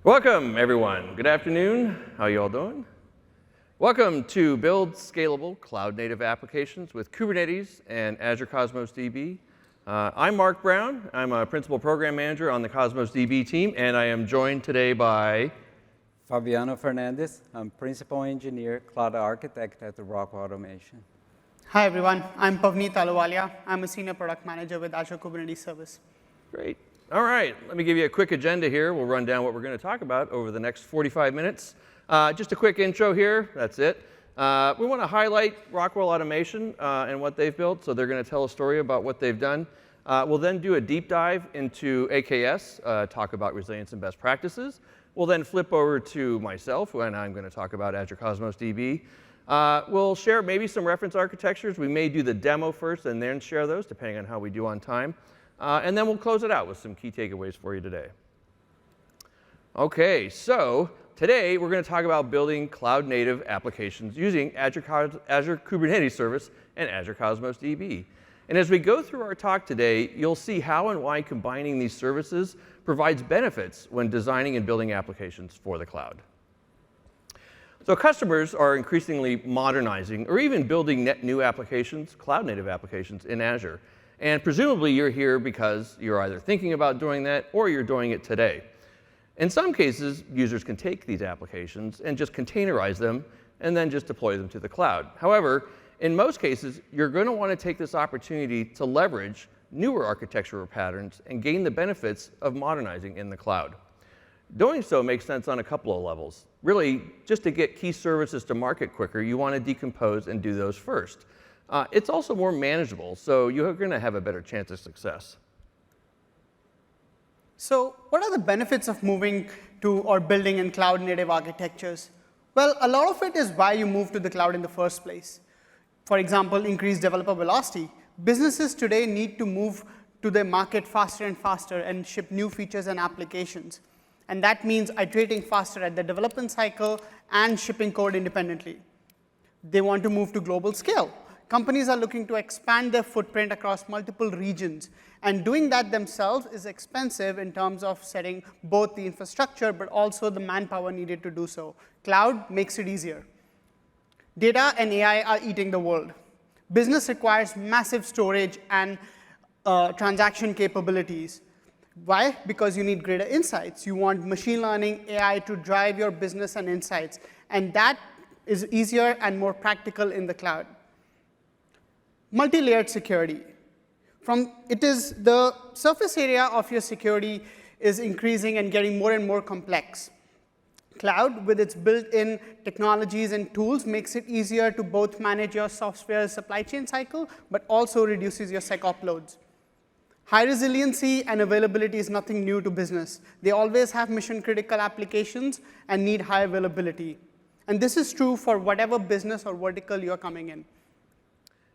Welcome, everyone. Good afternoon. How you all doing? Welcome to Build Scalable Cloud-Native Applications with Kubernetes and Azure Cosmos DB. I'm Mark Brown. I'm a Principal Program Manager on the Cosmos DB team, and I am joined today by Fabiano Fernandez. I'm Principal Engineer, Cloud Architect at Rockwell Automation. Hi, everyone. I'm Pavneet Ahluwalia. I'm a Senior Product Manager with Azure Kubernetes Service. Great. All right, let me give you a quick agenda here. We'll run down what we're going to talk about over the next 45 minutes. Just a quick intro here. That's it. We want to highlight Rockwell Automation and what they've built. So they're going to tell a story about what they've done. We'll then do a deep dive into AKS, talk about resilience and best practices. We'll then flip over to myself, and I'm going to talk about Azure Cosmos DB. We'll share maybe some reference architectures. We may do the demo first and then share those, depending on how we do on time. And then we'll close it out with some key takeaways for you today. OK, so today we're going to talk about building cloud-native applications using Azure Kubernetes Service and Azure Cosmos DB. And as we go through our talk today, you'll see how and why combining these services provides benefits when designing and building applications for the cloud. So customers are increasingly modernizing or even building net new applications, cloud-native applications in Azure. And presumably, you're here because you're either thinking about doing that or you're doing it today. In some cases, users can take these applications and just containerize them and then just deploy them to the cloud. However, in most cases, you're going to want to take this opportunity to leverage newer architectural patterns and gain the benefits of modernizing in the cloud. Doing so makes sense on a couple of levels. Really, just to get key services to market quicker, you want to decompose and do those first. It's also more manageable, so you're going to have a better chance of success. So what are the benefits of moving to or building in cloud-native architectures? Well, a lot of it is why you move to the cloud in the first place. For example, increased developer velocity. Businesses today need to move to their market faster and faster and ship new features and applications. And that means iterating faster at the development cycle and shipping code independently. They want to move to global scale. Companies are looking to expand their footprint across multiple regions. And doing that themselves is expensive in terms of setting both the infrastructure, but also the manpower needed to do so. Cloud makes it easier. Data and AI are eating the world. Business requires massive storage and transaction capabilities. Why? Because you need greater insights. You want machine learning, AI to drive your business and insights. And that is easier and more practical in the cloud. Multi-layered security. The surface area of your security is increasing and getting more and more complex. Cloud, with its built-in technologies and tools, makes it easier to both manage your software supply chain cycle, but also reduces your SecOps loads. High resiliency and availability is nothing new to business. They always have mission-critical applications and need high availability. And this is true for whatever business or vertical you're coming in.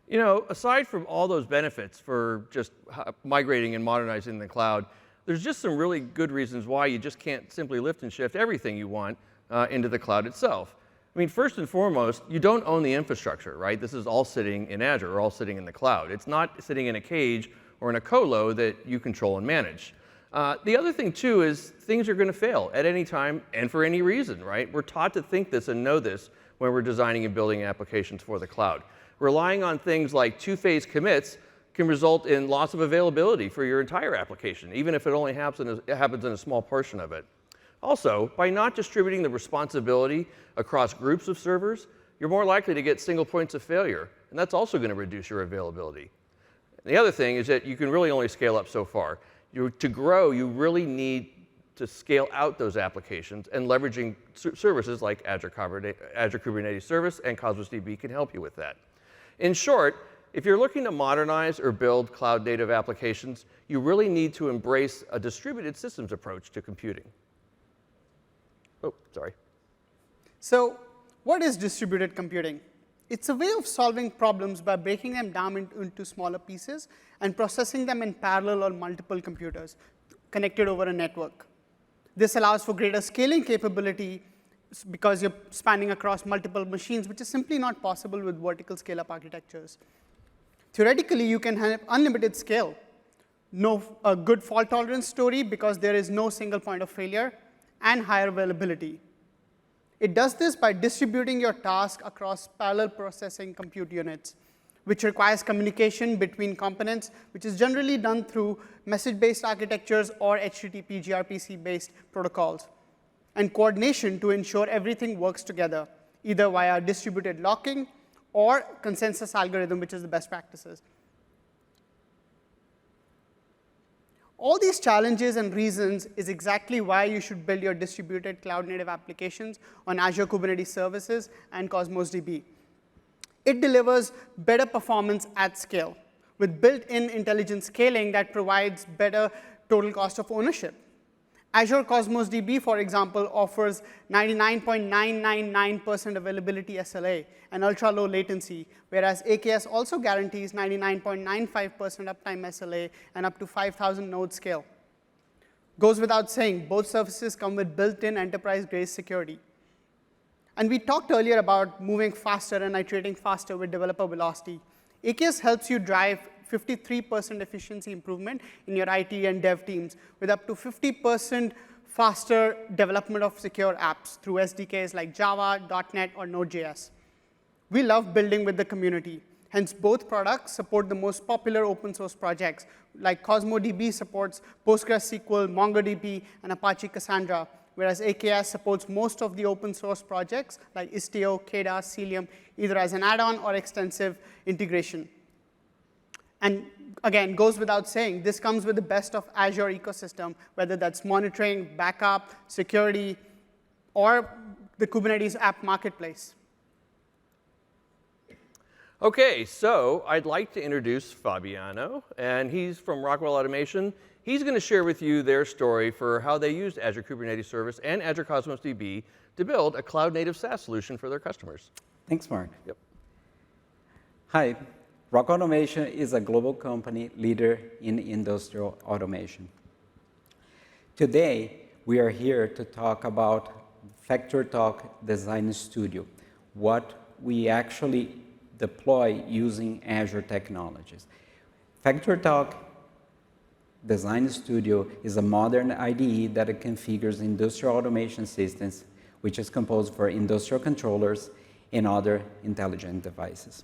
You know, aside from all those benefits for just migrating and modernizing the cloud, there's just some really good reasons why you just can't simply lift and shift everything you want into the cloud itself. I mean, first and foremost, you don't own the infrastructure, right? This is all sitting in Azure, or all sitting in the cloud. It's not sitting in a cage or in a colo that you control and manage. The other thing, too, is things are going to fail at any time and for any reason, right? We're taught to think this and know this when we're designing and building applications for the cloud. Relying on things like two-phase commits can result in loss of availability for your entire application, even if it only happens in a small portion of it. Also, by not distributing the responsibility across groups of servers, you're more likely to get single points of failure, and that's also going to reduce your availability. And the other thing is that you can really only scale up so far. To grow, you really need to scale out those applications, and leveraging services like Azure Kubernetes Service and Cosmos DB can help you with that. In short, if you're looking to modernize or build cloud-native applications, you really need to embrace a distributed systems approach to computing. Oh, sorry. So what is distributed computing? It's a way of solving problems by breaking them down into smaller pieces and processing them in parallel on multiple computers connected over a network. This allows for greater scaling capability because you're spanning across multiple machines, which is simply not possible with vertical scale-up architectures. Theoretically, you can have unlimited scale. A good fault tolerance story because there is no single point of failure. and higher availability. It does this by distributing your task across parallel processing compute units, which requires communication between components, which is generally done through message-based architectures or HTTP gRPC-based protocols, and coordination to ensure everything works together, either via distributed locking or consensus algorithm, which is the best practices. All these challenges and reasons is exactly why you should build your distributed cloud-native applications on Azure Kubernetes Services and Cosmos DB. It delivers better performance at scale with built-in intelligent scaling that provides better total cost of ownership. Azure Cosmos DB, for example, offers 99.999% availability SLA and ultra-low latency, whereas AKS also guarantees 99.95% uptime SLA and up to 5,000 node scale. Goes without saying, both services come with built-in enterprise-grade security. And we talked earlier about moving faster and iterating faster with developer velocity. AKS helps you drive 53% efficiency improvement in your IT and dev teams with up to 50% faster development of secure apps through SDKs like Java, .NET, or Node.js. We love building with the community. Hence, both products support the most popular open source projects, like Cosmos DB supports PostgreSQL, MongoDB, and Apache Cassandra, whereas AKS supports most of the open source projects like Istio, Keda, Cilium, either as an add-on or extensive integration. And again, goes without saying, this comes with the best of Azure ecosystem, whether that's monitoring, backup, security, or the Kubernetes app marketplace. OK, so I'd like to introduce Fabiano, and he's from Rockwell Automation. He's going to share with you their story for how they used Azure Kubernetes Service and Azure Cosmos DB to build a cloud-native SaaS solution for their customers. Thanks, Mark. Yep. Hi. Rockwell Automation is a global company leader in industrial automation. Today, we are here to talk about FactoryTalk Design Studio, what we actually deploy using Azure technologies. FactoryTalk Design Studio is a modern IDE that configures industrial automation systems, which is composed for industrial controllers and other intelligent devices.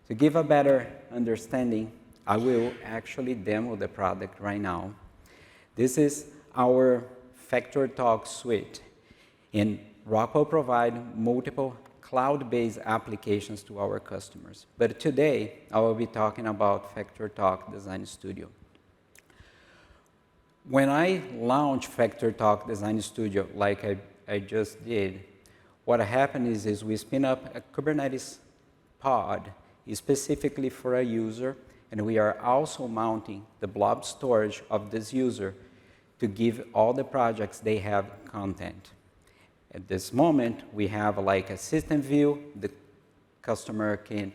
To give a better understanding, I will actually demo the product right now. This is our FactoryTalk suite. And Rockwell provides multiple cloud-based applications to our customers. But today, I will be talking about FactoryTalk Design Studio. When I launch FactoryTalk Design Studio, like I just did, what happened is we spin up a Kubernetes pod specifically for a user, and we are also mounting the blob storage of this user to give all the projects they have content. At this moment, we have like a system view. The customer can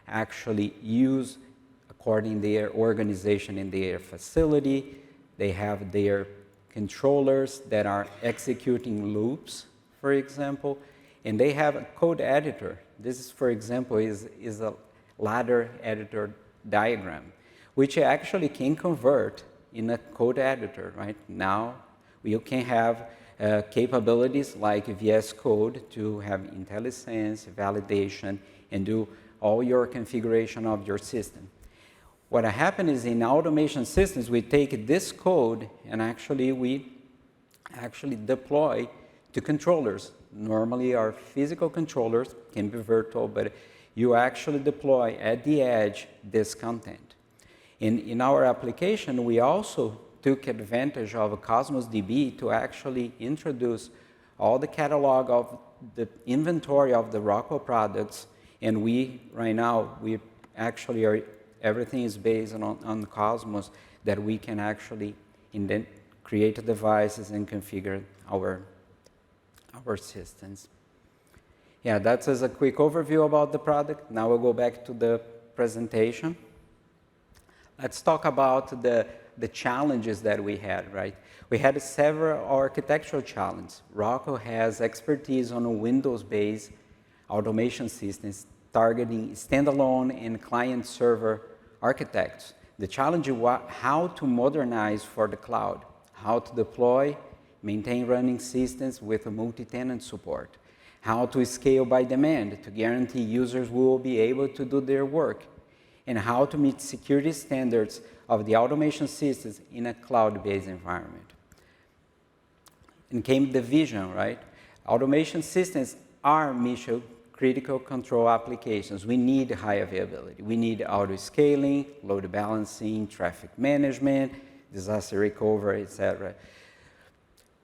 actually use according to their organization in their facility. They have their controllers that are executing loops, for example, and they have a code editor. This is, for example, is a ladder editor diagram, which actually can convert in a code editor, right? Now, you can have capabilities like VS Code to have IntelliSense, validation, and do all your configuration of your system. What happened is in automation systems, we take this code and we deploy to controllers. Normally, our physical controllers can be virtual, but you actually deploy at the edge this content. In our application, we also took advantage of Cosmos DB to actually introduce all the catalog of the inventory of the Rockwell products, and right now, everything is based on Cosmos that we can actually create devices and configure our systems. Yeah, that's as a quick overview about the product. Now we'll go back to the presentation. Let's talk about the challenges that we had, right? We had several architectural challenges. Rockwell has expertise on Windows-based automation systems targeting standalone and client-server architects. The challenge was how to modernize for the cloud, how to deploy maintain running systems with a multi-tenant support, how to scale by demand to guarantee users will be able to do their work, and how to meet security standards of the automation systems in a cloud-based environment. And came the vision, right? Automation systems are mission-critical control applications. We need high availability. We need auto-scaling, load balancing, traffic management, disaster recovery, etc.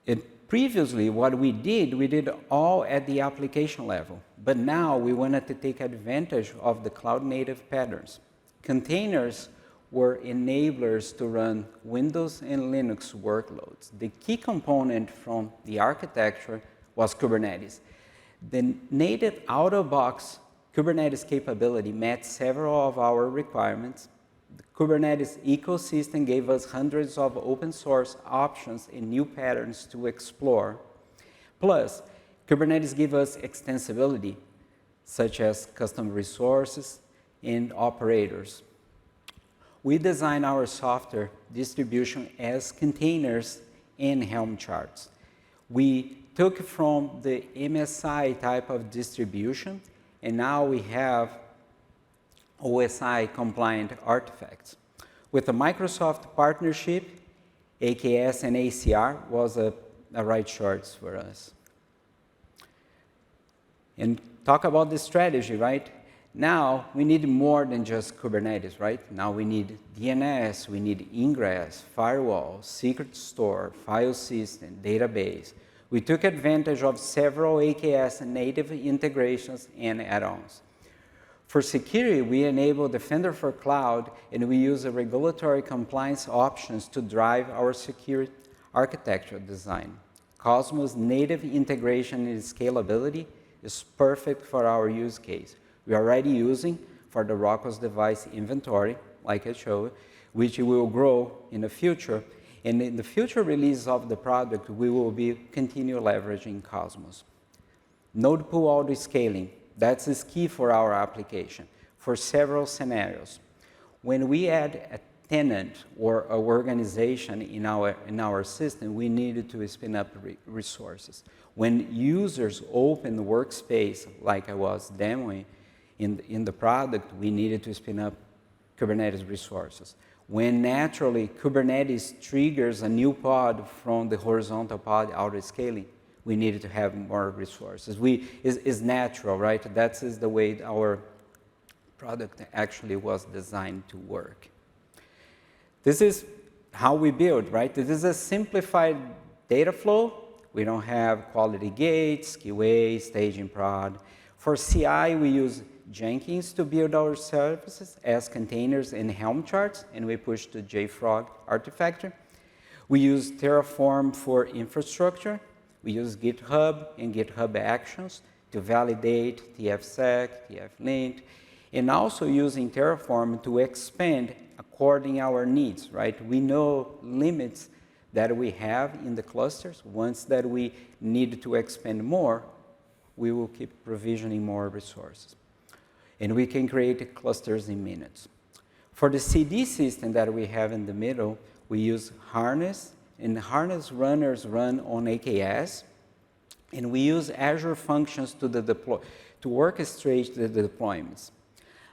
And previously, what we did all at the application level. But now we wanted to take advantage of the cloud-native patterns. Containers were enablers to run Windows and Linux workloads. The key component from the architecture was Kubernetes. The native out-of-box Kubernetes capability met several of our requirements. The Kubernetes ecosystem gave us hundreds of open source options and new patterns to explore. Plus, Kubernetes gave us extensibility, such as custom resources and operators. We design our software distribution as containers and Helm charts. We took from the MSI type of distribution, and now we have OSI compliant artifacts. With the Microsoft partnership, AKS and ACR was a right choice for us. And talk about the strategy, right? Now we need more than just Kubernetes, right? Now we need DNS, we need ingress, firewall, secret store, file system, database. We took advantage of several AKS native integrations and add-ons. For security, we enable Defender for Cloud, and we use the regulatory compliance options to drive our secure architecture design. Cosmos native integration and scalability is perfect for our use case. We are already using for the Rockwell's device inventory, like I showed, which will grow in the future. And in the future release of the product, we will be continue leveraging Cosmos. Node pool auto scaling, that's is key for our application for several scenarios. When we add a tenant or an organization in our system, we needed to spin up resources. When users open the workspace, like I was demoing in the product, we needed to spin up Kubernetes resources. When naturally Kubernetes triggers a new pod from the horizontal pod auto-scaling, we needed to have more resources. It's natural, right? That is the way our product actually was designed to work. This is how we build, right? This is a simplified data flow. We don't have quality gates, QA, staging prod. For CI, we use Jenkins to build our services as containers and Helm charts, and we push the JFrog artifactory. We use Terraform for infrastructure. We use GitHub and GitHub Actions to validate TFSec, TFLint, and also using Terraform to expand according to our needs, right? We know limits that we have in the clusters. Once that we need to expand more, we will keep provisioning more resources. And we can create clusters in minutes. For the CD system that we have in the middle, we use Harness, and Harness runners run on AKS, and we use Azure functions to orchestrate the deployments.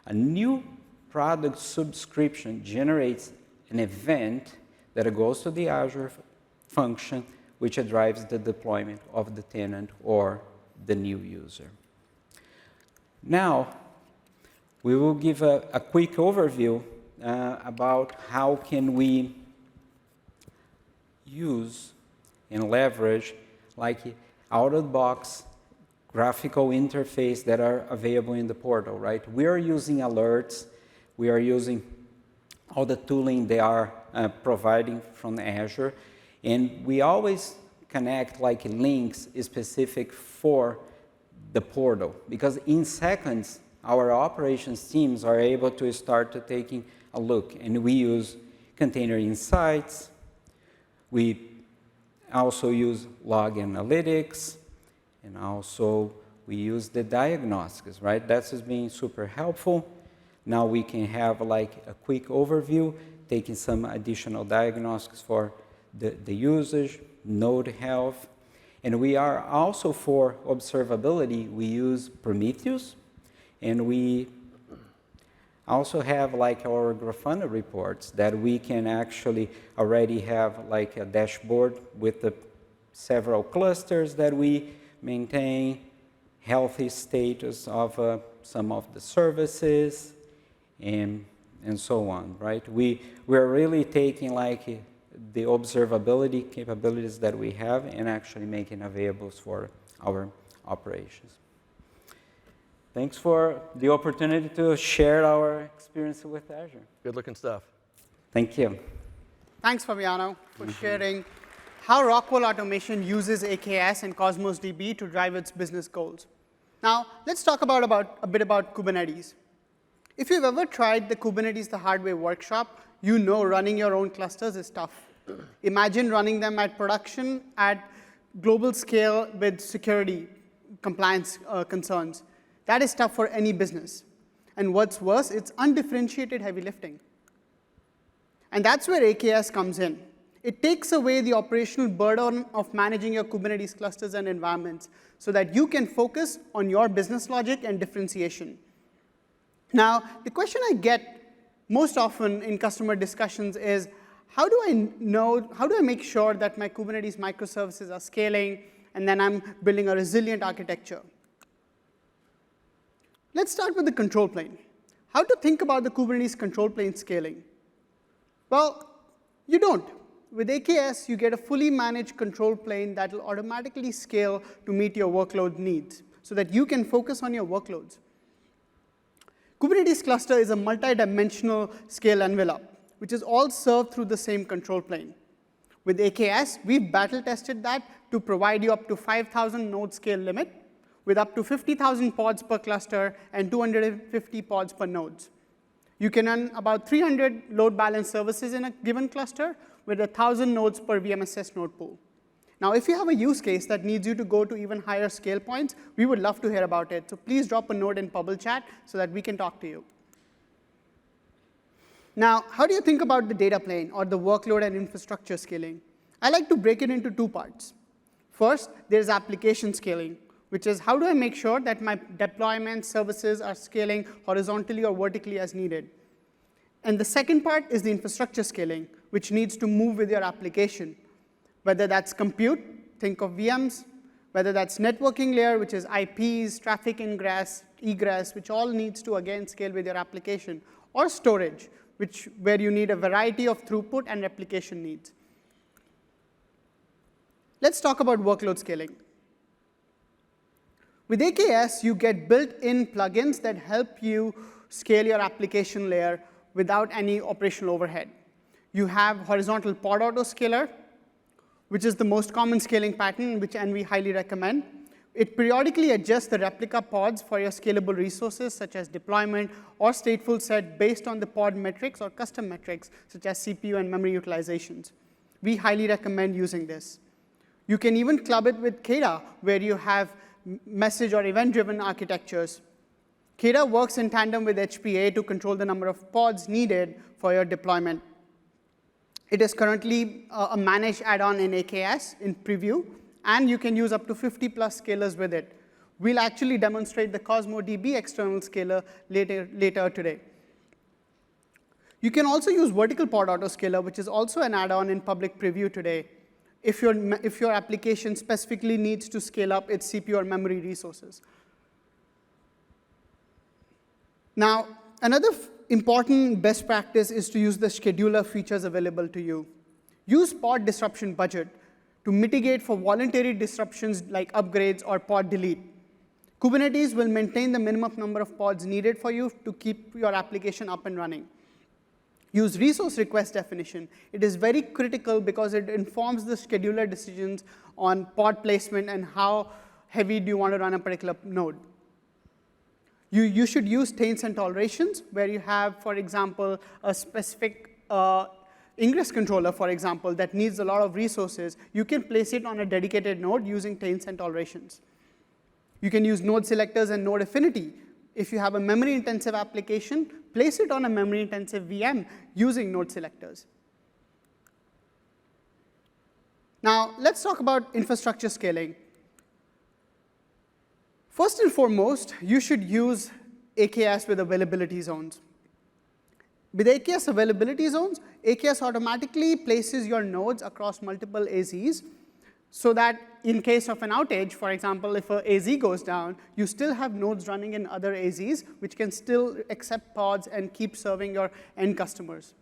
A new product subscription generates an event that goes to the Azure function, which drives the deployment of the tenant or the new user. Now, we will give a quick overview about how can we use and leverage like out-of-the-box graphical interface that are available in the portal, right? We are using alerts. We are using all the tooling they are providing from Azure. And we always connect like links specific for the portal, because in seconds, our operations teams are able to start to taking a look, and we use container insights. We also use log analytics, and also we use the diagnostics, right? That's just being super helpful. Now we can have like a quick overview, taking some additional diagnostics for the usage. node health. And we are also, for observability, we use Prometheus, and we also have like our Grafana reports that we can actually already have like a dashboard with the several clusters that we maintain, healthy status of some of the services, and so on, right? We're really taking like the observability capabilities that we have and actually making available for our operations. Thanks for the opportunity to share our experience with Azure. Good looking stuff. Thank you. Thanks, Fabiano, for sharing how Rockwell Automation uses AKS and Cosmos DB to drive its business goals. Now, let's talk a bit about Kubernetes. If you've ever tried the Kubernetes the hard way workshop, you know running your own clusters is tough. Imagine running them at production at global scale with security compliance concerns. That is tough for any business. And what's worse, it's undifferentiated heavy lifting. And that's where AKS comes in. It takes away the operational burden of managing your Kubernetes clusters and environments so that you can focus on your business logic and differentiation. Now, the question I get most often in customer discussions is, how do I make sure that my Kubernetes microservices are scaling and then I'm building a resilient architecture? Let's start with the control plane. How to think about the Kubernetes control plane scaling? Well, you don't. With AKS, you get a fully managed control plane that will automatically scale to meet your workload needs so that you can focus on your workloads. Kubernetes cluster is a multi-dimensional scale envelope, which is all served through the same control plane. With AKS, we've battle tested that to provide you up to 5,000 node scale limit with up to 50,000 pods per cluster and 250 pods per nodes. You can run about 300 load balance services in a given cluster with 1,000 nodes per VMSS node pool. Now, if you have a use case that needs you to go to even higher scale points, we would love to hear about it. So please drop a note in Bubble Chat so that we can talk to you. Now, how do you think about the data plane or the workload and infrastructure scaling? I like to break it into two parts. First, there's application scaling, which is how do I make sure that my deployment services are scaling horizontally or vertically as needed. And the second part is the infrastructure scaling, which needs to move with your application. Whether that's compute, think of VMs, whether that's networking layer, which is IPs, traffic ingress, egress, which all needs to, again, scale with your application, or storage, where you need a variety of throughput and replication needs. Let's talk about workload scaling. With AKS, you get built-in plugins that help you scale your application layer without any operational overhead. You have horizontal pod autoscaler, which is the most common scaling pattern, and we highly recommend. It periodically adjusts the replica pods for your scalable resources, such as deployment or stateful set based on the pod metrics or custom metrics, such as CPU and memory utilizations. We highly recommend using this. You can even club it with Kata, where you have message or event-driven architectures. Kata works in tandem with HPA to control the number of pods needed for your deployment. It is currently a managed add-on in AKS in preview, and you can use up to 50+ scalars with it. We'll actually demonstrate the Cosmos DB external scaler later today. You can also use vertical pod autoscaler, which is also an add-on in public preview today, if your application specifically needs to scale up its CPU or memory resources. Now, another important best practice is to use the scheduler features available to you. Use pod disruption budget to mitigate for voluntary disruptions like upgrades or pod delete. Kubernetes will maintain the minimum number of pods needed for you to keep your application up and running. Use resource request definition. It is very critical because it informs the scheduler decisions on pod placement and how heavy do you want to run a particular node. You should use taints and tolerations, where you have, for example, a specific ingress controller, for example, that needs a lot of resources. You can place it on a dedicated node using taints and tolerations. You can use node selectors and node affinity. If you have a memory-intensive application, place it on a memory-intensive VM using node selectors. Now, let's talk about infrastructure scaling. First and foremost, you should use AKS with availability zones. With AKS availability zones, AKS automatically places your nodes across multiple AZs so that in case of an outage, for example, if a AZ goes down, you still have nodes running in other AZs, which can still accept pods and keep serving your end customers.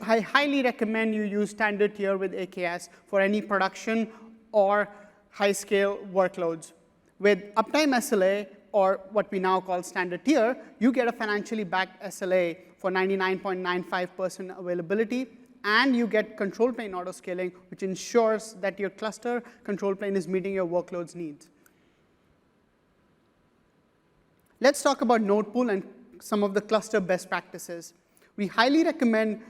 I highly recommend you use standard tier with AKS for any production or high-scale workloads. With uptime SLA, or what we now call standard tier, you get a financially backed SLA for 99.95% availability, and you get control plane autoscaling, which ensures that your cluster control plane is meeting your workload's needs. Let's talk about node pool and some of the cluster best practices. We highly recommend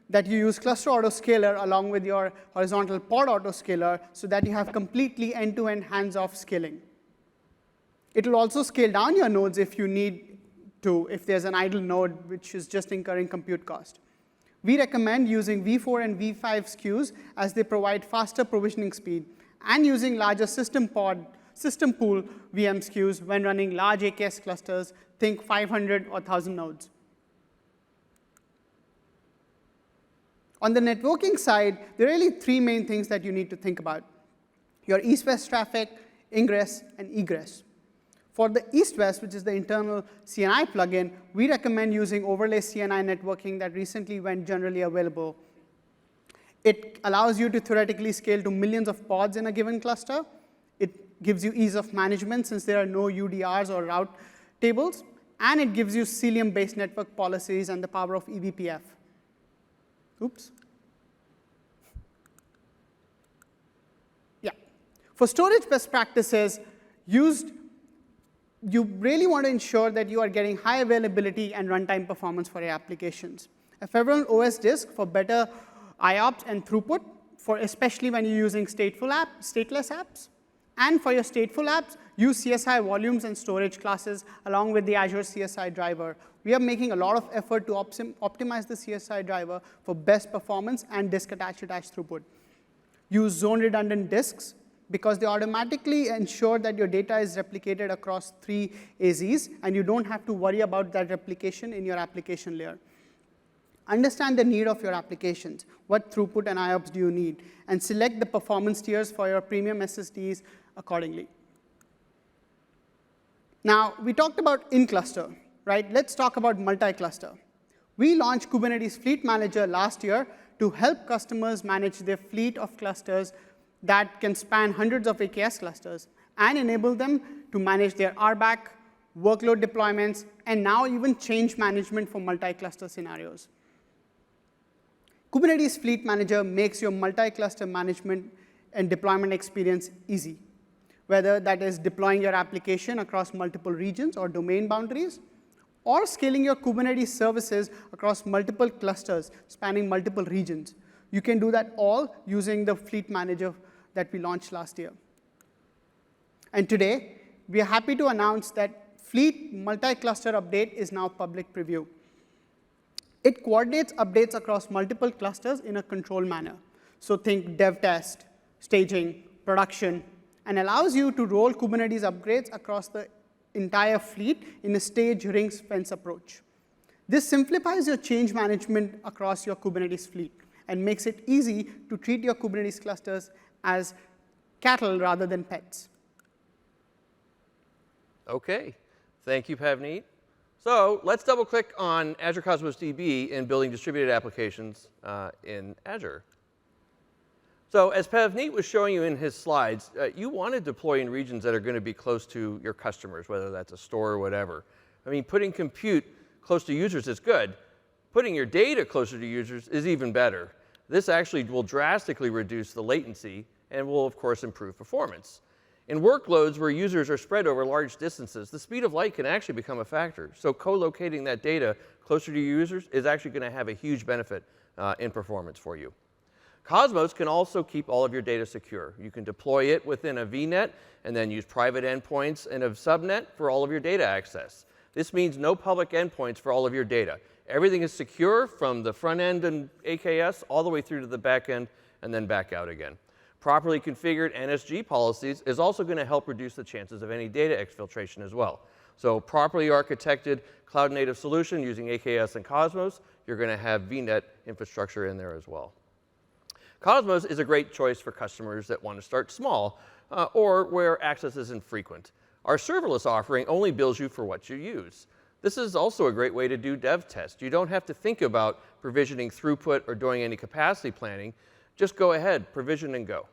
that you use cluster autoscaler along with your horizontal pod autoscaler so that you have completely end-to-end hands-off scaling. It will also scale down your nodes if you need to, if there's an idle node which is just incurring compute cost. We recommend using V4 and V5 SKUs as they provide faster provisioning speed, and using larger system pool VM SKUs when running large AKS clusters, think 500 or 1,000 nodes. On the networking side, there are really three main things that you need to think about: your east-west traffic, ingress, and egress. For the east-west, which is the internal CNI plugin, we recommend using overlay CNI networking that recently went generally available. It allows you to theoretically scale to millions of pods in a given cluster. It gives you ease of management since there are no UDRs or route tables. And it gives you Cilium-based network policies and the power of eBPF. Oops. Yeah. For storage best practices, you really want to ensure that you are getting high availability and runtime performance for your applications. A Federal OS disk for better IOPS and throughput, especially when you're using stateless apps. And for your stateful apps, use CSI volumes and storage classes along with the Azure CSI driver. We are making a lot of effort to optimize the CSI driver for best performance and disk attach throughput. Use zone redundant disks, because they automatically ensure that your data is replicated across 3 AZs, and you don't have to worry about that replication in your application layer. Understand the need of your applications. What throughput and IOPS do you need? And select the performance tiers for your premium SSDs accordingly. Now, we talked about in-cluster, right? Let's talk about multi-cluster. We launched Kubernetes Fleet Manager last year to help customers manage their fleet of clusters that can span hundreds of AKS clusters and enable them to manage their RBAC, workload deployments, and now even change management for multi-cluster scenarios. Kubernetes Fleet Manager makes your multi-cluster management and deployment experience easy, whether that is deploying your application across multiple regions or domain boundaries, or scaling your Kubernetes services across multiple clusters spanning multiple regions. You can do that all using the Fleet Manager that we launched last year. And today, we are happy to announce that Fleet Multi-Cluster Update is now public preview. It coordinates updates across multiple clusters in a controlled manner. So think dev test, staging, production, and allows you to roll Kubernetes upgrades across the entire fleet in a stage ring fence approach. This simplifies your change management across your Kubernetes fleet and makes it easy to treat your Kubernetes clusters as cattle rather than pets. OK. Thank you, Pavneet. So let's double click on Azure Cosmos DB in building distributed applications in Azure. So as Pavneet was showing you in his slides, you want to deploy in regions that are going to be close to your customers, whether that's a store or whatever. I mean, putting compute close to users is good. Putting your data closer to users is even better. This actually will drastically reduce the latency and will, of course, improve performance. In workloads where users are spread over large distances, the speed of light can actually become a factor. So co-locating that data closer to your users is actually going to have a huge benefit in performance for you. Cosmos can also keep all of your data secure. You can deploy it within a VNet and then use private endpoints in a subnet for all of your data access. This means no public endpoints for all of your data. Everything is secure from the front end and AKS all the way through to the back end and then back out again. Properly configured NSG policies is also going to help reduce the chances of any data exfiltration as well. So properly architected cloud-native solution using AKS and Cosmos, you're going to have VNet infrastructure in there as well. Cosmos is a great choice for customers that want to start small or where access is infrequent. Our serverless offering only bills you for what you use. This is also a great way to do dev test. You don't have to think about provisioning throughput or doing any capacity planning. Just go ahead, provision and go.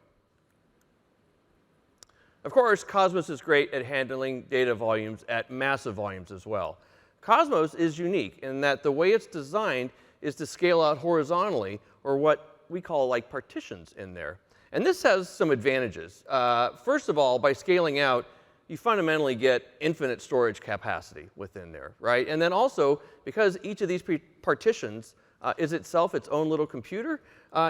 Of course, Cosmos is great at handling data volumes at massive volumes as well. Cosmos is unique in that the way it's designed is to scale out horizontally, or what we call like partitions in there. And this has some advantages. First of all, by scaling out, you fundamentally get infinite storage capacity within there, right? And then also, because each of these partitions is itself its own little computer,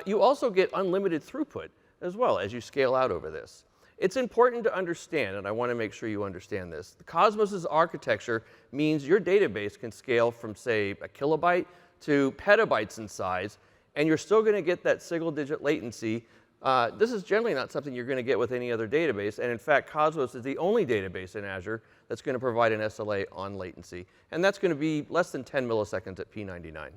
you also get unlimited throughput as well as you scale out over this. It's important to understand, and I want to make sure you understand this. The Cosmos' architecture means your database can scale from, say, a kilobyte to petabytes in size, and you're still going to get that single-digit latency. This is generally not something you're going to get with any other database, and in fact, Cosmos is the only database in Azure that's going to provide an SLA on latency, and that's going to be less than 10 milliseconds at P99.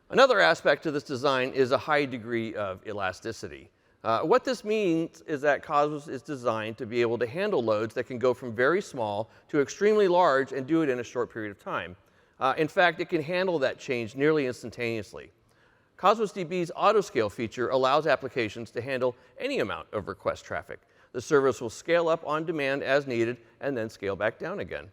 Another aspect to this design is a high degree of elasticity. What this means is that Cosmos is designed to be able to handle loads that can go from very small to extremely large and do it in a short period of time. In fact, it can handle that change nearly instantaneously. Cosmos DB's autoscale feature allows applications to handle any amount of request traffic. The service will scale up on demand as needed and then scale back down again.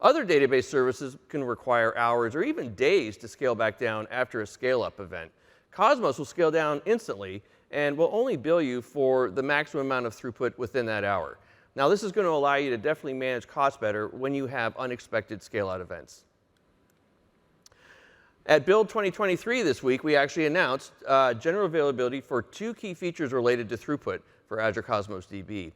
Other database services can require hours or even days to scale back down after a scale-up event. Cosmos will scale down instantly and will only bill you for the maximum amount of throughput within that hour. Now, this is going to allow you to definitely manage costs better when you have unexpected scale-out events. At Build 2023 this week, we actually announced general availability for 2 key features related to throughput for Azure Cosmos DB.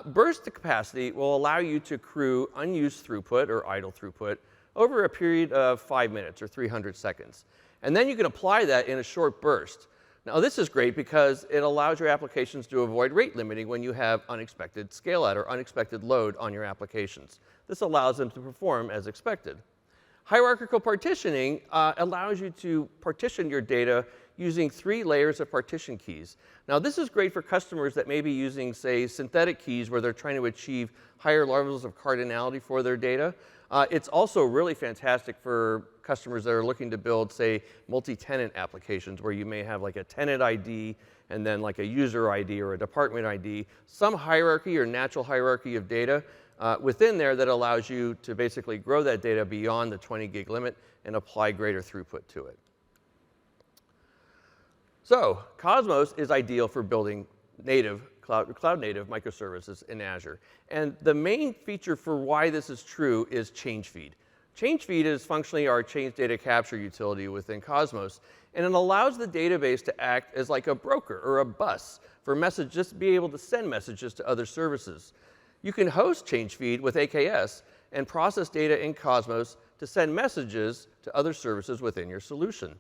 Burst capacity will allow you to accrue unused throughput or idle throughput over a period of 5 minutes or 300 seconds. And then you can apply that in a short burst. Now, this is great because it allows your applications to avoid rate limiting when you have unexpected scale-out or unexpected load on your applications. This allows them to perform as expected. Hierarchical partitioning allows you to partition your data using 3 layers of partition keys. Now, this is great for customers that may be using, say, synthetic keys where they're trying to achieve higher levels of cardinality for their data. It's also really fantastic for customers that are looking to build, say, multi-tenant applications where you may have like a tenant ID and then like a user ID or a department ID, some hierarchy or natural hierarchy of data within there that allows you to basically grow that data beyond the 20 gig limit and apply greater throughput to it. So Cosmos is ideal for building cloud-native microservices in Azure. And the main feature for why this is true is change feed. Change feed is functionally our change data capture utility within Cosmos, and it allows the database to act as like a broker or a bus for messages, to be able to send messages to other services. You can host change feed with AKS and process data in Cosmos to send messages to other services within your solution.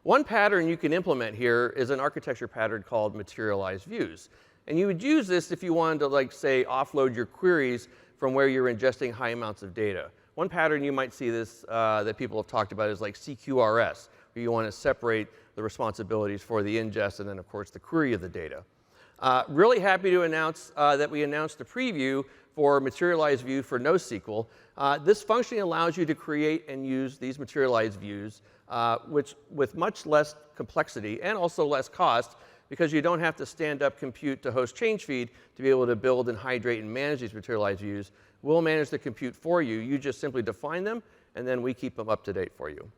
One pattern you can implement here is an architecture pattern called materialized views. And you would use this if you wanted to, like, say, offload your queries from where you're ingesting high amounts of data. One pattern you might see this that people have talked about is like CQRS, where you want to separate the responsibilities for the ingest and then, of course, the query of the data. Really happy to announce that we announced a preview for materialized view for NoSQL. This function allows you to create and use these materialized views, which with much less complexity and also less cost, because you don't have to stand up compute to host change feed to be able to build and hydrate and manage these materialized views. We'll manage the compute for you. You just simply define them, and then we keep them up to date for you.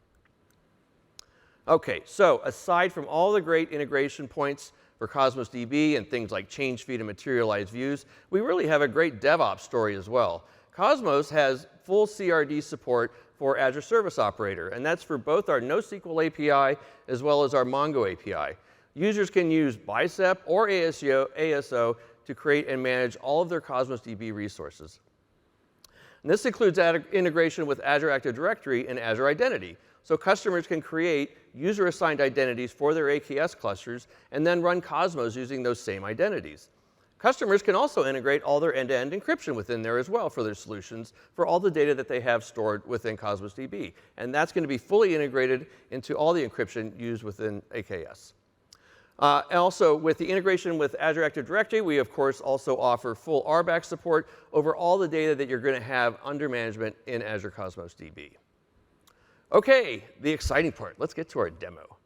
OK, so aside from all the great integration points for Cosmos DB and things like change feed and materialized views, we really have a great DevOps story as well. Cosmos has full CRD support for Azure Service Operator, and that's for both our NoSQL API as well as our Mongo API. Users can use Bicep or ASO to create and manage all of their Cosmos DB resources. And this includes integration with Azure Active Directory and Azure Identity. so customers can create user-assigned identities for their AKS clusters and then run Cosmos using those same identities. Customers can also integrate all their end-to-end encryption within there as well for their solutions for all the data that they have stored within Cosmos DB. And that's going to be fully integrated into all the encryption used within AKS. And also, with the integration with Azure Active Directory, we, of course, also offer full RBAC support over all the data that you're going to have under management in Azure Cosmos DB. OK, the exciting part. Let's get to our demo.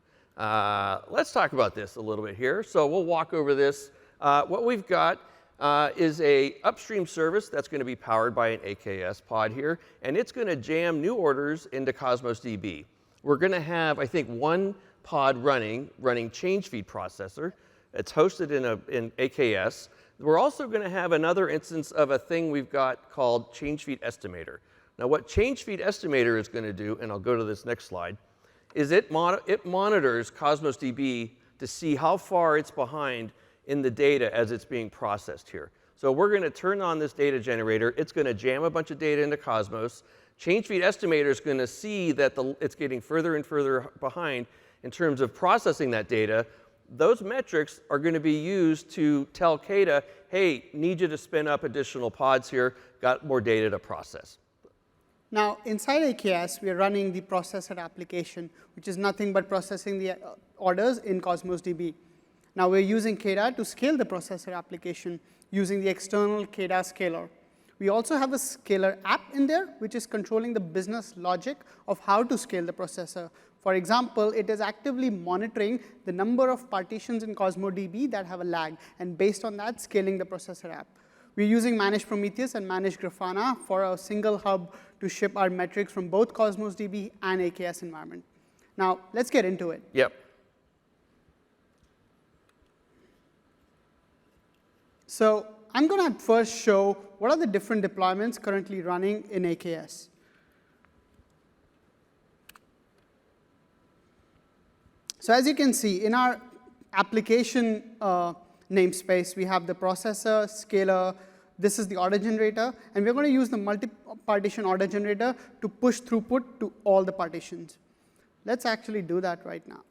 Let's talk about this a little bit here. So we'll walk over this. What we've got is a upstream service that's going to be powered by an AKS pod here. And it's going to jam new orders into Cosmos DB. We're going to have, I think, one pod running change feed processor. It's hosted in AKS. We're also going to have another instance of a thing we've got called change feed estimator. Now, what change feed estimator is going to do, and I'll go to this next slide, is it monitors Cosmos DB to see how far it's behind in the data as it's being processed here. So we're going to turn on this data generator. It's going to jam a bunch of data into Cosmos. Change feed estimator is going to see that it's getting further and further behind in terms of processing that data. Those metrics are going to be used to tell Kata, hey, need you to spin up additional pods here, got more data to process. Now, inside AKS, we are running the processor application, which is nothing but processing the orders in Cosmos DB. Now, we're using Kata to scale the processor application using the external Kata scaler. We also have a scaler app in there, which is controlling the business logic of how to scale the processor. For example, it is actively monitoring the number of partitions in Cosmos DB that have a lag, and based on that, scaling the processor app. We're using Managed Prometheus and Managed Grafana for a single hub to ship our metrics from both Cosmos DB and AKS environment. Now, let's get into it. Yep. So I'm going to first show what are the different deployments currently running in AKS. So as you can see, in our application namespace, we have the processor, scaler. This is the order generator. And we're going to use the multi-partition order generator to push throughput to all the partitions. Let's actually do that right now.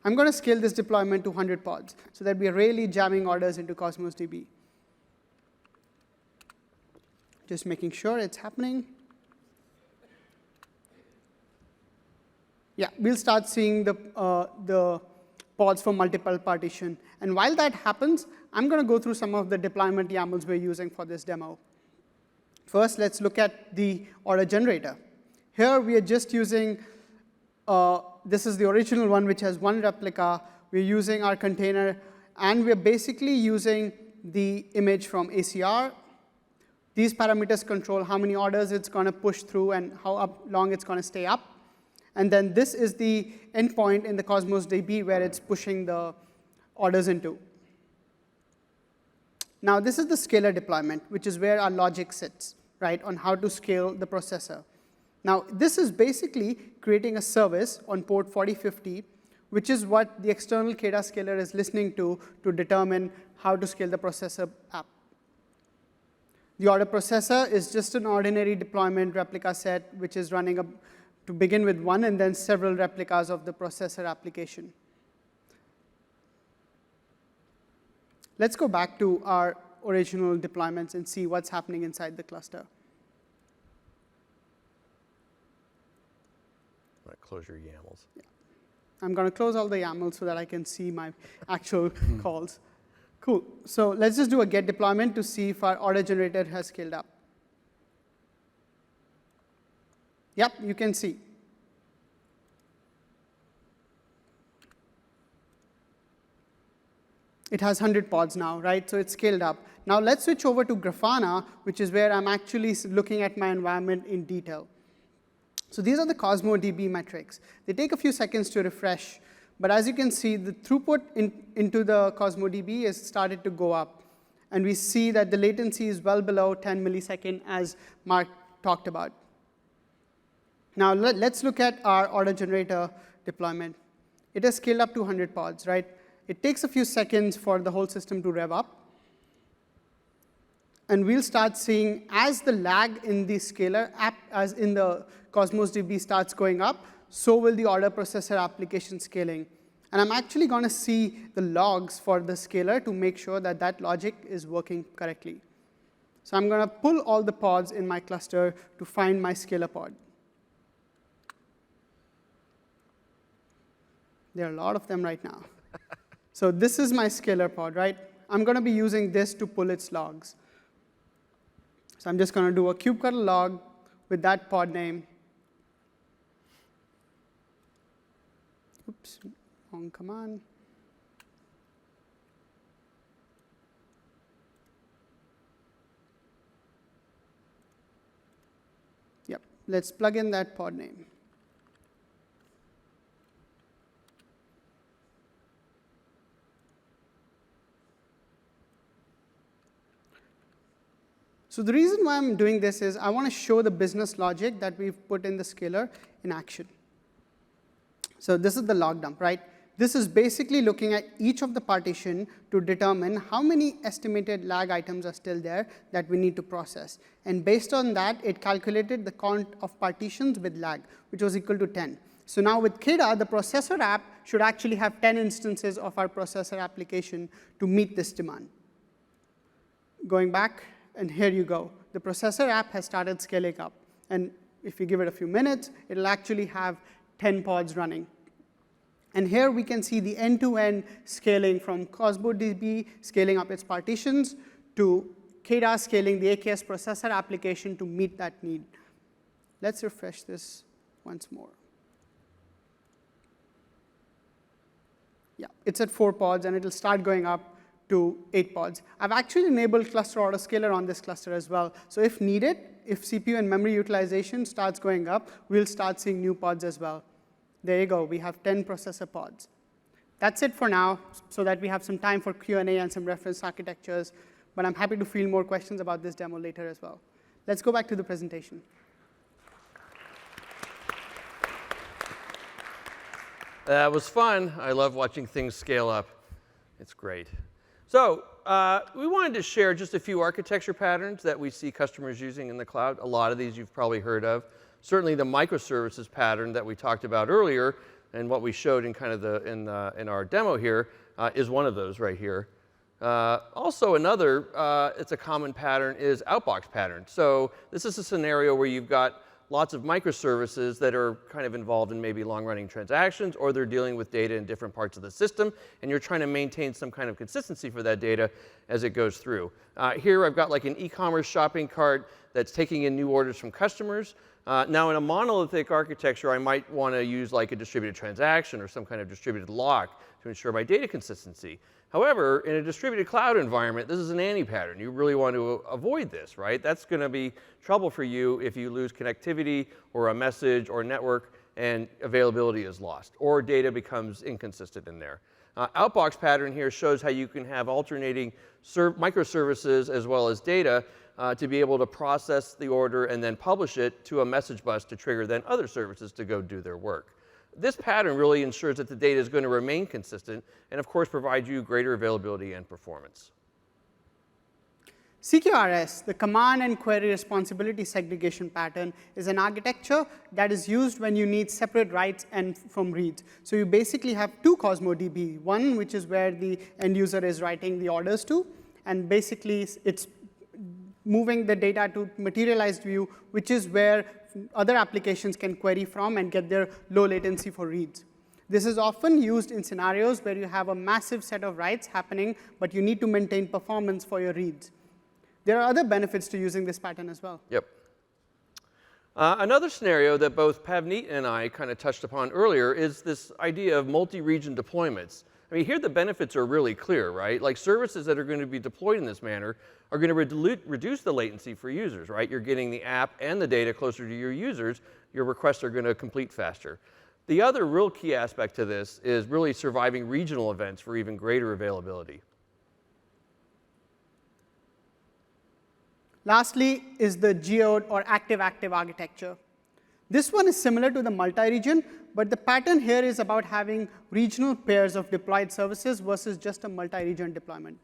I'm going to scale this deployment to 100 pods so that we are really jamming orders into Cosmos DB. Just making sure it's happening. Yeah, we'll start seeing the pods for multiple partition. And while that happens, I'm going to go through some of the deployment YAMLs we're using for this demo. First, let's look at the order generator. Here, we are just using this is the original one, which has one replica. We're using our container, and we're basically using the image from ACR. These parameters control how many orders it's going to push through and how long it's going to stay up. And then this is the endpoint in the Cosmos DB where it's pushing the orders into. Now, this is the scalar deployment, which is where our logic sits, right, on how to scale the processor. Now, this is basically creating a service on port 4050, which is what the external Kata scaler is listening to determine how to scale the processor app. The order processor is just an ordinary deployment replica set, which is running to begin with one and then several replicas of the processor application. Let's go back to our original deployments and see what's happening inside the cluster. Close your YAMLs. Yeah. I'm going to close all the YAMLs so that I can see my actual calls. Cool. So let's just do a get deployment to see if our order generator has scaled up. Yep, you can see. It has 100 pods now, right? So it's scaled up. Now let's switch over to Grafana, which is where I'm actually looking at my environment in detail. So these are the Cosmos DB metrics. They take a few seconds to refresh. But as you can see, the throughput into the Cosmos DB has started to go up. And we see that the latency is well below 10 milliseconds, as Mark talked about. Now, let's look at our order generator deployment. It has scaled up to 100 pods, right? It takes a few seconds for the whole system to rev up. And we'll start seeing as the lag in the scaler app, as in the Cosmos DB starts going up, so will the order processor application scaling. And I'm actually going to see the logs for the scaler to make sure that that logic is working correctly. So I'm going to pull all the pods in my cluster to find my scaler pod. There are a lot of them right now. So this is my scaler pod, right? I'm going to be using this to pull its logs. So I'm just going to do a kubectl log with that pod name. Oops, wrong command. Yep, let's plug in that pod name. So the reason why I'm doing this is I want to show the business logic that we've put in the scaler in action. So this is the log dump, right? This is basically looking at each of the partition to determine how many estimated lag items are still there that we need to process. And based on that, it calculated the count of partitions with lag, which was equal to 10. So now with KDA, the processor app should actually have 10 instances of our processor application to meet this demand. Going back, and here you go. The processor app has started scaling up. And if you give it a few minutes, it'll actually have 10 pods running. And here we can see the end-to-end scaling from Cosmos DB scaling up its partitions to KDA scaling the AKS processor application to meet that need. Let's refresh this once more. Yeah, it's at 4 pods, and it'll start going up to 8 pods. I've actually enabled cluster autoscaler on this cluster as well. So if needed, if CPU and memory utilization starts going up, we'll start seeing new pods as well. There you go. We have 10 processor pods. That's it for now, so that we have some time for Q&A and some reference architectures. But I'm happy to field more questions about this demo later as well. Let's go back to the presentation. That was fun. I love watching things scale up. It's great. So we wanted to share just a few architecture patterns that we see customers using in the cloud. A lot of these you've probably heard of. Certainly the microservices pattern that we talked about earlier and what we showed in kind of in our demo here is one of those right here. Also another, it's a common pattern, is outbox pattern. So this is a scenario where you've got lots of microservices that are kind of involved in maybe long-running transactions, or they're dealing with data in different parts of the system, and you're trying to maintain some kind of consistency for that data as it goes through. Here I've got like an e-commerce shopping cart that's taking in new orders from customers. Now in a monolithic architecture, I might want to use like a distributed transaction or some kind of distributed lock to ensure my data consistency. However, in a distributed cloud environment, this is an anti-pattern. You really want to avoid this, right? That's going to be trouble for you if you lose connectivity or a message or network and availability is lost, or data becomes inconsistent in there. Outbox pattern here shows how you can have alternating microservices as well as data to be able to process the order and then publish it to a message bus to trigger then other services to go do their work. This pattern really ensures that the data is going to remain consistent and, of course, provide you greater availability and performance. CQRS, the command and query responsibility segregation pattern, is an architecture that is used when you need separate writes and from reads. So you basically have two Cosmos DB, one which is where the end user is writing the orders to, and basically it's moving the data to materialized view, which is where other applications can query from and get their low latency for reads. This is often used in scenarios where you have a massive set of writes happening, but you need to maintain performance for your reads. There are other benefits to using this pattern as well. Yep. Another scenario that both Pavneet and I kind of touched upon earlier is this idea of multi-region deployments. I mean, here the benefits are really clear, right? Like services that are going to be deployed in this manner are going to reduce the latency for users, right? You're getting the app and the data closer to your users. Your requests are going to complete faster. The other real key aspect to this is really surviving regional events for even greater availability. Lastly is the geode or active-active architecture. This one is similar to the multi-region, but the pattern here is about having regional pairs of deployed services versus just a multi-region deployment.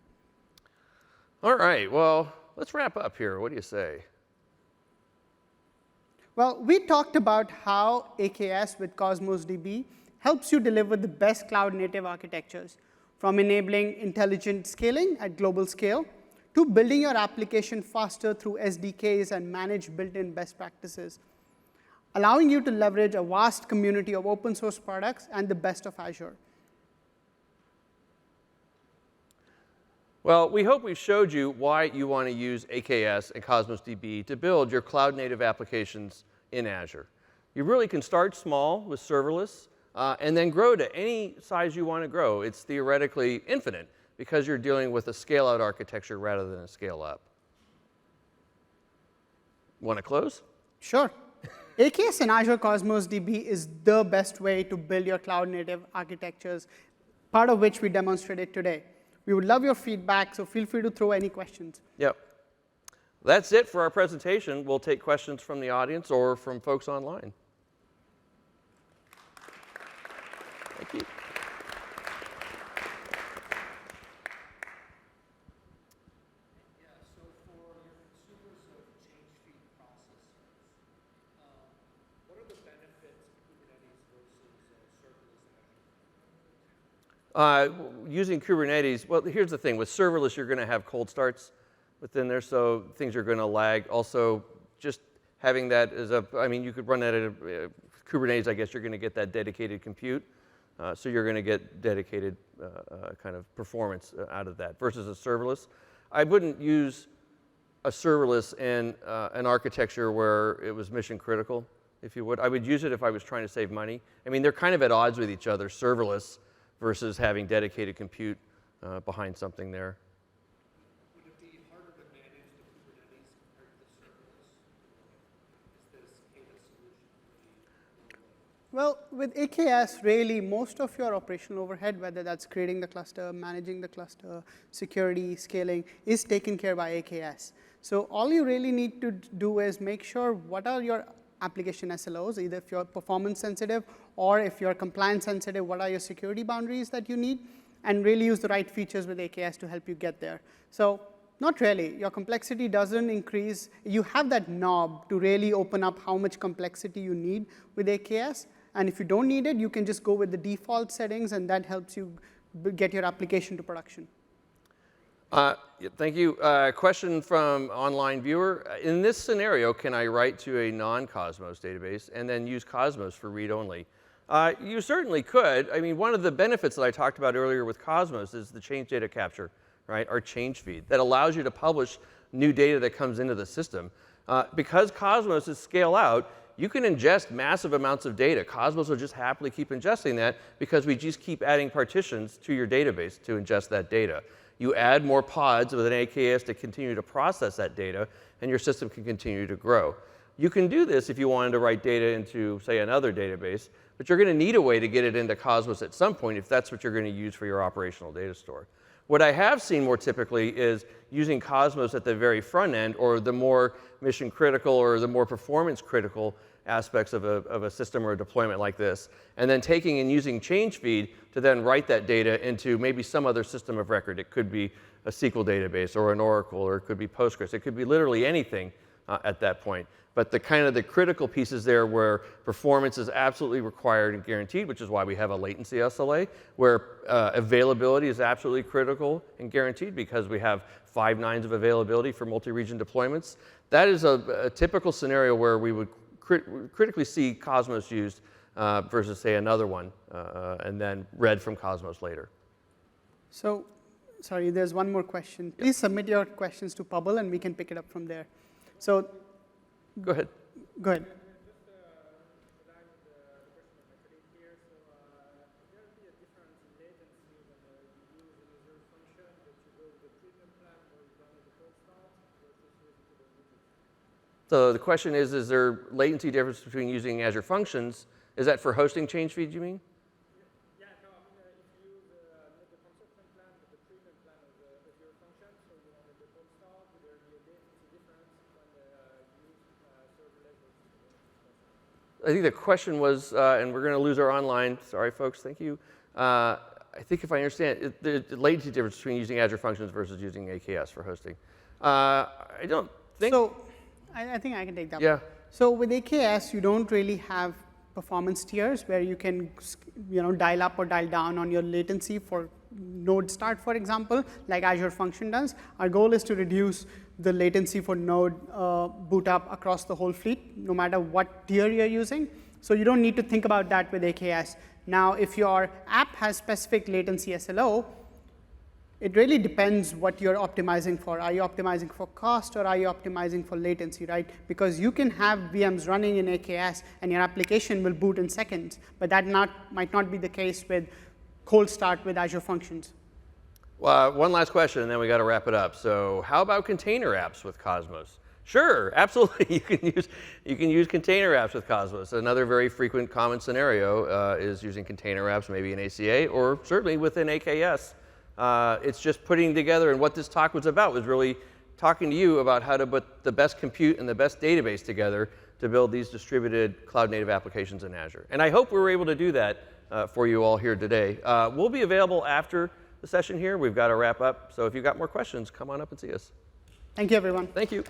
All right, well, let's wrap up here. What do you say? Well, we talked about how AKS with Cosmos DB helps you deliver the best cloud-native architectures, from enabling intelligent scaling at global scale to building your application faster through SDKs and manage built-in best practices, allowing you to leverage a vast community of open source products and the best of Azure. Well, we hope we've showed you why you want to use AKS and Cosmos DB to build your cloud-native applications in Azure. You really can start small with serverless and then grow to any size you want to grow. It's theoretically infinite because you're dealing with a scale-out architecture rather than a scale-up. Want to close? Sure. AKS and Azure Cosmos DB is the best way to build your cloud-native architectures, part of which we demonstrated today. We would love your feedback, so feel free to throw any questions. Yep. That's it for our presentation. We'll take questions from the audience or from folks online. Thank you. Yeah, so for your consumers of change feed processors, what are the benefits of Kubernetes versus serverless Azure? Using Kubernetes, well, here's the thing. With serverless, you're going to have cold starts within there, so things are going to lag. Also, just having that as a, I mean, you could run that at Kubernetes, I guess you're going to get that dedicated compute. So you're going to get dedicated kind of performance out of that versus a serverless. I wouldn't use a serverless in an architecture where it was mission critical, if you would. I would use it if I was trying to save money. I mean, they're kind of at odds with each other, serverless versus having dedicated compute behind something there. Would it be harder to manage the Kubernetes compared to the serverless? Is this AKS solution really? Well, with AKS, really, most of your operational overhead, whether that's creating the cluster, managing the cluster, security, scaling, is taken care by AKS. So all you really need to do is make sure what are your application SLOs, either if you're performance sensitive or if you're compliance sensitive, what are your security boundaries that you need, and really use the right features with AKS to help you get there. So not really. Your complexity doesn't increase. You have that knob to really open up how much complexity you need with AKS. And if you don't need it, you can just go with the default settings, and that helps you get your application to production. Thank you. Question from online viewer. In this scenario, can I write to a non-Cosmos database and then use Cosmos for read-only? You certainly could. I mean, one of the benefits that I talked about earlier with Cosmos is the change data capture, right, our change feed, that allows you to publish new data that comes into the system. Because Cosmos is scale out, you can ingest massive amounts of data. Cosmos will just happily keep ingesting that because we just keep adding partitions to your database to ingest that data. You add more pods with an AKS to continue to process that data, and your system can continue to grow. You can do this if you wanted to write data into, say, another database, but you're going to need a way to get it into Cosmos at some point if that's what you're going to use for your operational data store. What I have seen more typically is using Cosmos at the very front end, or the more mission critical or the more performance critical aspects of a system or a deployment like this, and then taking and using change feed to then write that data into maybe some other system of record. It could be a SQL database or an Oracle, or it could be Postgres. It could be literally anything at that point. But the kind of the critical pieces there where performance is absolutely required and guaranteed, which is why we have a latency SLA, where availability is absolutely critical and guaranteed because we have 5 nines of availability for multi-region deployments. That is a typical scenario where we would critically see Cosmos used versus, say, another one, and then read from Cosmos later. So, sorry, there's one more question. Please submit your questions to Pubble, and we can pick it up from there. So, go ahead. Go ahead. So the question is there latency difference between using Azure Functions? Is that for hosting change feeds, you mean? Yeah, no, I mean, if you use not the consumption plan, but the premium plan of Azure Functions, so you want the cold start, will there be a latency difference when you use serverless? I think the question was, and we're going to lose our online, sorry folks, thank you. I think if I understand, the latency difference between using Azure Functions versus using AKS for hosting. I don't think. So I think I can take that. Yeah. So with AKS, you don't really have performance tiers where you can dial up or dial down on your latency for node start, for example, like Azure Function does. Our goal is to reduce the latency for node boot up across the whole fleet, no matter what tier you're using. So you don't need to think about that with AKS. Now, if your app has specific latency SLO, it really depends what you're optimizing for. Are you optimizing for cost or are you optimizing for latency, right? Because you can have VMs running in AKS and your application will boot in seconds, but that might not be the case with cold start with Azure Functions. One last question, and then we got to wrap it up. So how about container apps with Cosmos? Sure, absolutely. You can use container apps with Cosmos. Another very frequent common scenario is using container apps, maybe in ACA, or certainly within AKS. It's just putting together, and what this talk was about was really talking to you about how to put the best compute and the best database together to build these distributed cloud-native applications in Azure. And I hope we were able to do that for you all here today. We'll be available after the session here. We've got to wrap up. So if you've got more questions, come on up and see us. Thank you, everyone. Thank you.